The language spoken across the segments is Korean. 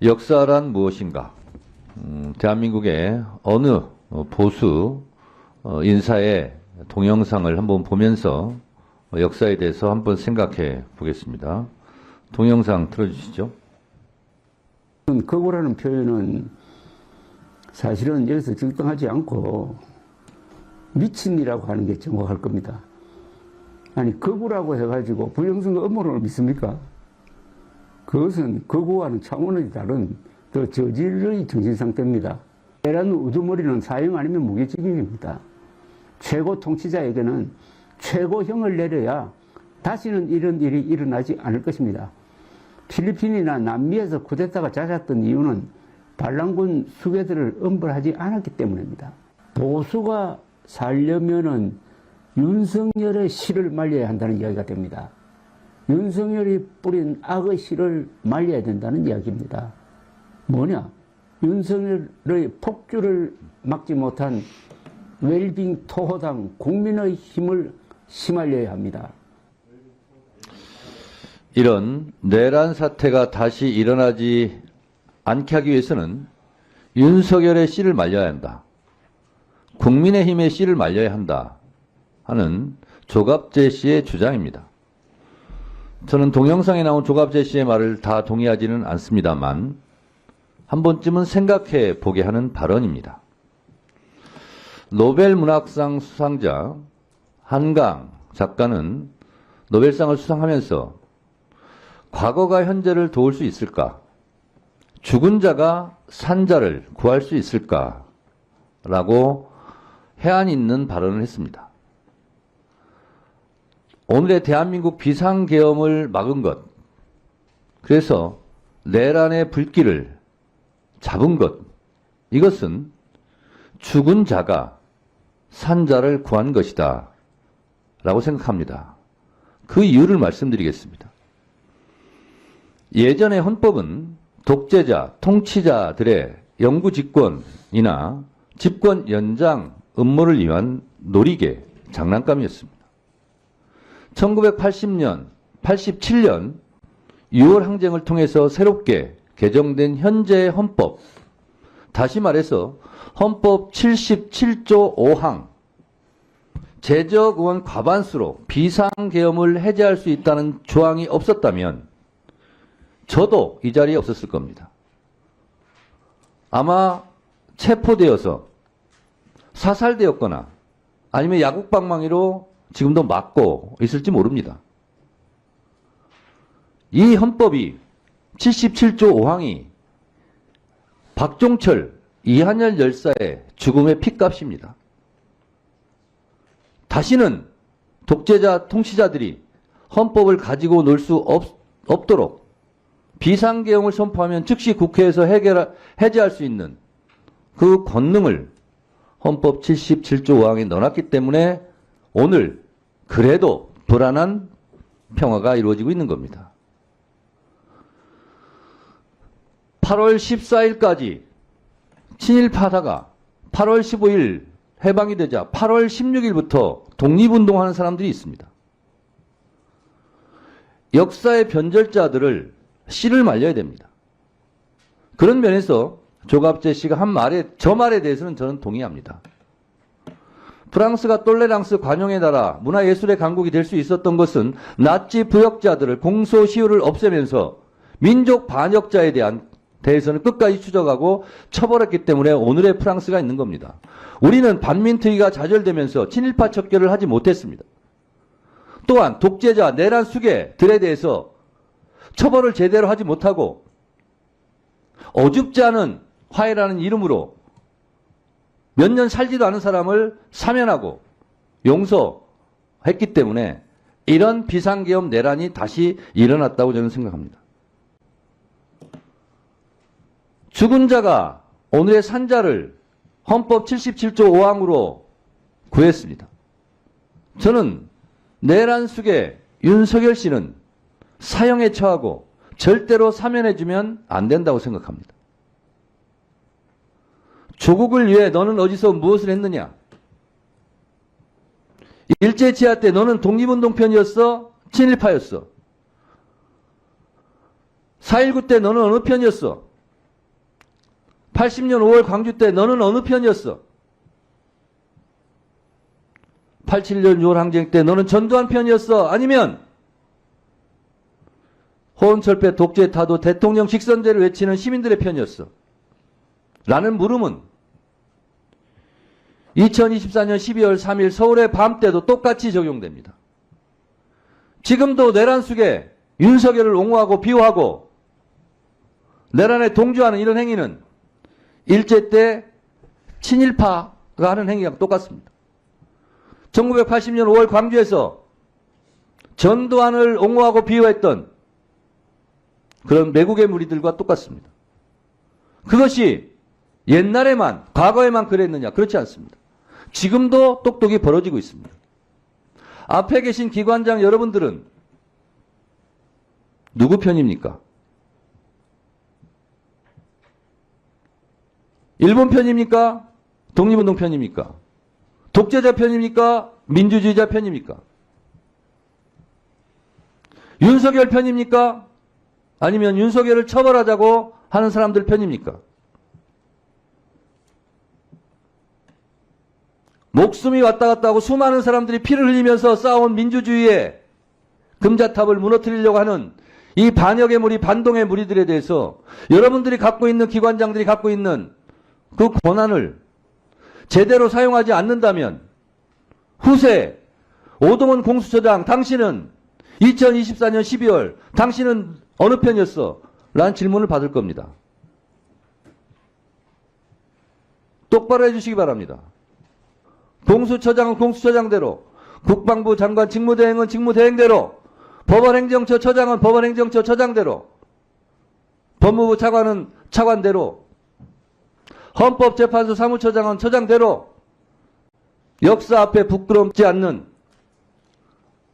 역사란 무엇인가? 대한민국의 어느 보수 인사의 동영상을 한번 보면서 역사에 대해서 한번 생각해 보겠습니다. 동영상 틀어주시죠. 거구라는 표현은 사실은 여기서 적당하지 않고 미친이라고 하는 게 정확할 겁니다. 아니, 거구라고 해가지고 부정선거 음모론을 믿습니까? 그것은 거구와는 차원이 다른 더 저질의 정신상태입니다. 내란 우두머리는 사형 아니면 무기징역입니다. 최고 통치자에게는 최고형을 내려야 다시는 이런 일이 일어나지 않을 것입니다. 필리핀이나 남미에서 쿠데타가 잦았던 이유는 반란군 수괴들을 엄벌하지 않았기 때문입니다. 보수가 살려면은 윤석열의 씨를 말려야 한다는 이야기가 됩니다. 윤석열이 뿌린 악의 씨를 말려야 된다는 이야기입니다. 뭐냐? 윤석열의 폭주를 막지 못한 웰빙 토호당 국민의 힘을 심알려야 합니다. 이런 내란 사태가 다시 일어나지 않게 하기 위해서는 윤석열의 씨를 말려야 한다. 국민의힘의 씨를 말려야 한다 하는 조갑재 씨의 주장입니다. 저는 동영상에 나온 조갑재 씨의 말을 다 동의하지는 않습니다만 한 번쯤은 생각해 보게 하는 발언입니다. 노벨 문학상 수상자 한강 작가는 노벨상을 수상하면서 과거가 현재를 도울 수 있을까? 죽은 자가 산 자를 구할 수 있을까? 라고 해안 있는 발언을 했습니다. 오늘의 대한민국 비상계엄을 막은 것, 그래서 내란의 불길을 잡은 것, 이것은 죽은 자가 산 자를 구한 것이다 라고 생각합니다. 그 이유를 말씀드리겠습니다. 예전의 헌법은 독재자, 통치자들의 영구 집권이나 집권 연장 음모를 위한 놀이개, 장난감이었습니다. 1980년, 87년 6월 항쟁을 통해서 새롭게 개정된 현재의 헌법, 다시 말해서 헌법 77조 5항, 재적 의원 과반수로 비상계엄을 해제할 수 있다는 조항이 없었다면 저도 이 자리에 없었을 겁니다. 아마 체포되어서 사살되었거나 아니면 야국방망이로 지금도 맞고 있을지 모릅니다. 이 헌법이 77조 5항이 박종철, 이한열 열사의 죽음의 핏값입니다. 다시는 독재자, 통치자들이 헌법을 가지고 놀 수 없도록 비상계엄을 선포하면 즉시 국회에서 해제할 수 있는 그 권능을 헌법 77조 5항에 넣어놨기 때문에 오늘 그래도 불안한 평화가 이루어지고 있는 겁니다. 8월 14일까지 친일파다가 8월 15일 해방이 되자 8월 16일부터 독립운동하는 사람들이 있습니다. 역사의 변절자들을 씨를 말려야 됩니다. 그런 면에서 조갑재 씨가 한 말에, 저 말에 대해서는 저는 동의합니다. 프랑스가 똘레랑스 관용의 나라, 문화예술의 강국이 될 수 있었던 것은 나치 부역자들을 공소시효를 없애면서 민족 반역자에 대해서는 끝까지 추적하고 처벌했기 때문에 오늘의 프랑스가 있는 겁니다. 우리는 반민특위가 좌절되면서 친일파 척결을 하지 못했습니다. 또한 독재자, 내란 수괴들에 대해서 처벌을 제대로 하지 못하고 어줍지 않은 화해라는 이름으로 몇 년 살지도 않은 사람을 사면하고 용서했기 때문에 이런 비상계엄 내란이 다시 일어났다고 저는 생각합니다. 죽은 자가 오늘의 산자를 헌법 77조 5항으로 구했습니다. 저는 내란 수괴 윤석열 씨는 사형에 처하고 절대로 사면해주면 안 된다고 생각합니다. 조국을 위해 너는 어디서 무엇을 했느냐? 일제치하 때 너는 독립운동 편이었어? 친일파였어? 4.19 때 너는 어느 편이었어? 80년 5월 광주 때 너는 어느 편이었어? 87년 6월 항쟁 때 너는 전두환 편이었어? 아니면 호언철폐 독재 타도 대통령 직선제를 외치는 시민들의 편이었어? 라는 물음은 2024년 12월 3일 서울의 밤 때도 똑같이 적용됩니다. 지금도 내란 속에 윤석열을 옹호하고 비호하고 내란에 동조하는 이런 행위는 일제 때 친일파가 하는 행위랑 똑같습니다. 1980년 5월 광주에서 전두환을 옹호하고 비호했던 그런 매국의 무리들과 똑같습니다. 그것이 옛날에만, 과거에만 그랬느냐? 그렇지 않습니다. 지금도 똑똑히 벌어지고 있습니다. 앞에 계신 기관장 여러분들은 누구 편입니까? 일본 편입니까? 독립운동 편입니까? 독재자 편입니까? 민주주의자 편입니까? 윤석열 편입니까? 아니면 윤석열을 처벌하자고 하는 사람들 편입니까? 목숨이 왔다 갔다 하고 수많은 사람들이 피를 흘리면서 쌓아온 민주주의의 금자탑을 무너뜨리려고 하는 이 반역의 무리, 반동의 무리들에 대해서 여러분들이 갖고 있는 기관장들이 갖고 있는 그 권한을 제대로 사용하지 않는다면 후세 오동훈 공수처장 당신은 2024년 12월 당신은 어느 편이었어? 라는 질문을 받을 겁니다. 똑바로 해주시기 바랍니다. 공수처장은 공수처장대로, 국방부 장관 직무대행은 직무대행대로, 법원행정처 처장은 법원행정처 처장대로, 법무부 차관은 차관대로, 헌법재판소 사무처장은 처장대로 역사 앞에 부끄럽지 않는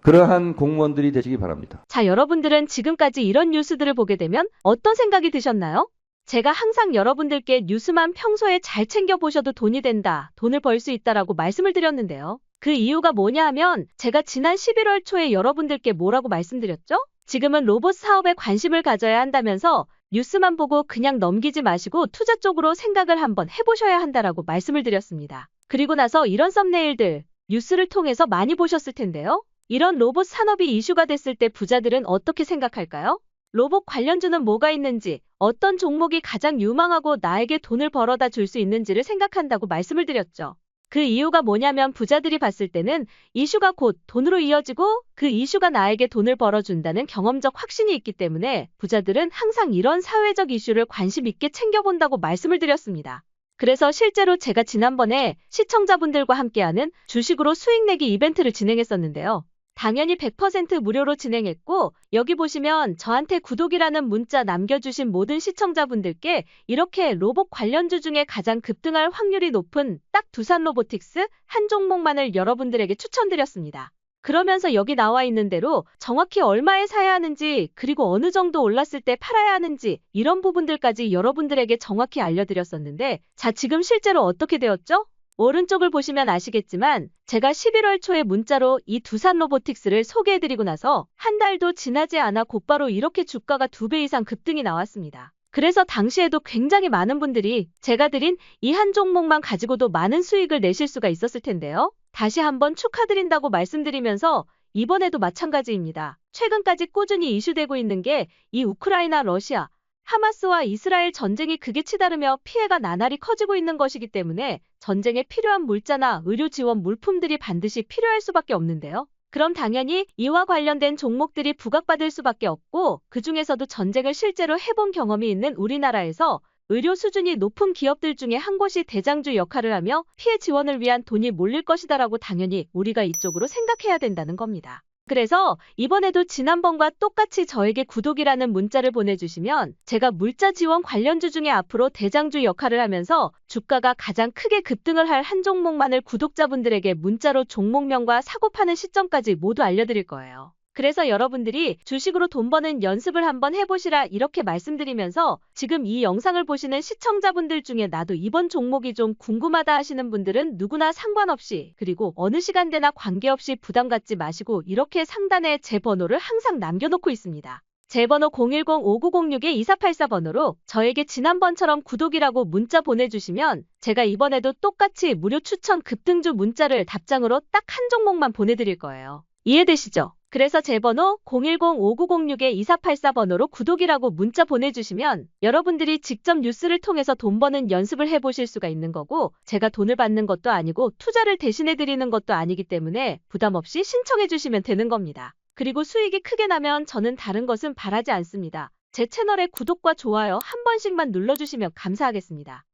그러한 공무원들이 되시기 바랍니다. 자, 여러분들은 지금까지 이런 뉴스들을 보게 되면 어떤 생각이 드셨나요? 제가 항상 여러분들께 뉴스만 평소에 잘 챙겨보셔도 돈이 된다, 돈을 벌 수 있다라고 말씀을 드렸는데요. 그 이유가 뭐냐 하면 제가 지난 11월 초에 여러분들께 뭐라고 말씀드렸죠? 지금은 로봇 사업에 관심을 가져야 한다면서 뉴스만 보고 그냥 넘기지 마시고 투자 쪽으로 생각을 한번 해보셔야 한다라고 말씀을 드렸습니다. 그리고 나서 이런 썸네일들, 뉴스를 통해서 많이 보셨을 텐데요. 이런 로봇 산업이 이슈가 됐을 때 부자들은 어떻게 생각할까요? 로봇 관련주는 뭐가 있는지, 어떤 종목이 가장 유망하고 나에게 돈을 벌어다 줄 수 있는지를 생각한다고 말씀을 드렸죠. 그 이유가 뭐냐면 부자들이 봤을 때는 이슈가 곧 돈으로 이어지고 그 이슈가 나에게 돈을 벌어준다는 경험적 확신이 있기 때문에 부자들은 항상 이런 사회적 이슈를 관심 있게 챙겨본다고 말씀을 드렸습니다. 그래서 실제로 제가 지난번에 시청자분들과 함께하는 주식으로 수익 내기 이벤트를 진행했었는데요. 당연히 100% 무료로 진행했고 여기 보시면 저한테 구독이라는 문자 남겨주신 모든 시청자분들께 이렇게 로봇 관련주 중에 가장 급등할 확률이 높은 딱 두산 로보틱스 한 종목만을 여러분들에게 추천드렸습니다. 그러면서 여기 나와 있는 대로 정확히 얼마에 사야 하는지 그리고 어느 정도 올랐을 때 팔아야 하는지 이런 부분들까지 여러분들에게 정확히 알려드렸었는데 자, 지금 실제로 어떻게 되었죠? 오른쪽을 보시면 아시겠지만 제가 11월 초에 문자로 이 두산 로보틱스를 소개해드리고 나서 한 달도 지나지 않아 곧바로 이렇게 주가가 2배 이상 급등이 나왔습니다. 그래서 당시에도 굉장히 많은 분들이 제가 드린 이 한 종목만 가지고도 많은 수익을 내실 수가 있었을 텐데요. 다시 한번 축하드린다고 말씀드리면서 이번에도 마찬가지입니다. 최근까지 꾸준히 이슈되고 있는 게 이 우크라이나 러시아 하마스와 이스라엘 전쟁이 극에 치달으며 피해가 나날이 커지고 있는 것이기 때문에 전쟁에 필요한 물자나 의료 지원 물품들이 반드시 필요할 수밖에 없는데요. 그럼 당연히 이와 관련된 종목들이 부각받을 수밖에 없고 그중에서도 전쟁을 실제로 해본 경험이 있는 우리나라에서 의료 수준이 높은 기업들 중에 한 곳이 대장주 역할을 하며 피해 지원을 위한 돈이 몰릴 것이다라고 당연히 우리가 이쪽으로 생각해야 된다는 겁니다. 그래서 이번에도 지난번과 똑같이 저에게 구독이라는 문자를 보내주시면 제가 물자 지원 관련주 중에 앞으로 대장주 역할을 하면서 주가가 가장 크게 급등을 할 한 종목만을 구독자분들에게 문자로 종목명과 사고 파는 시점까지 모두 알려드릴 거예요. 그래서 여러분들이 주식으로 돈 버는 연습을 한번 해보시라 이렇게 말씀드리면서 지금 이 영상을 보시는 시청자분들 중에 나도 이번 종목이 좀 궁금하다 하시는 분들은 누구나 상관없이 그리고 어느 시간대나 관계없이 부담 갖지 마시고 이렇게 상단에 제 번호를 항상 남겨놓고 있습니다. 제 번호 010-5906-2484번으로 저에게 지난번처럼 구독이라고 문자 보내주시면 제가 이번에도 똑같이 무료 추천 급등주 문자를 답장으로 딱 한 종목만 보내드릴 거예요. 이해되시죠? 그래서 제 번호 010-5906-2484번으로 구독이라고 문자 보내주시면 여러분들이 직접 뉴스를 통해서 돈 버는 연습을 해보실 수가 있는 거고, 제가 돈을 받는 것도 아니고 투자를 대신해드리는 것도 아니기 때문에 부담 없이 신청해주시면 되는 겁니다. 그리고 수익이 크게 나면 저는 다른 것은 바라지 않습니다. 제 채널에 구독과 좋아요 한 번씩만 눌러주시면 감사하겠습니다.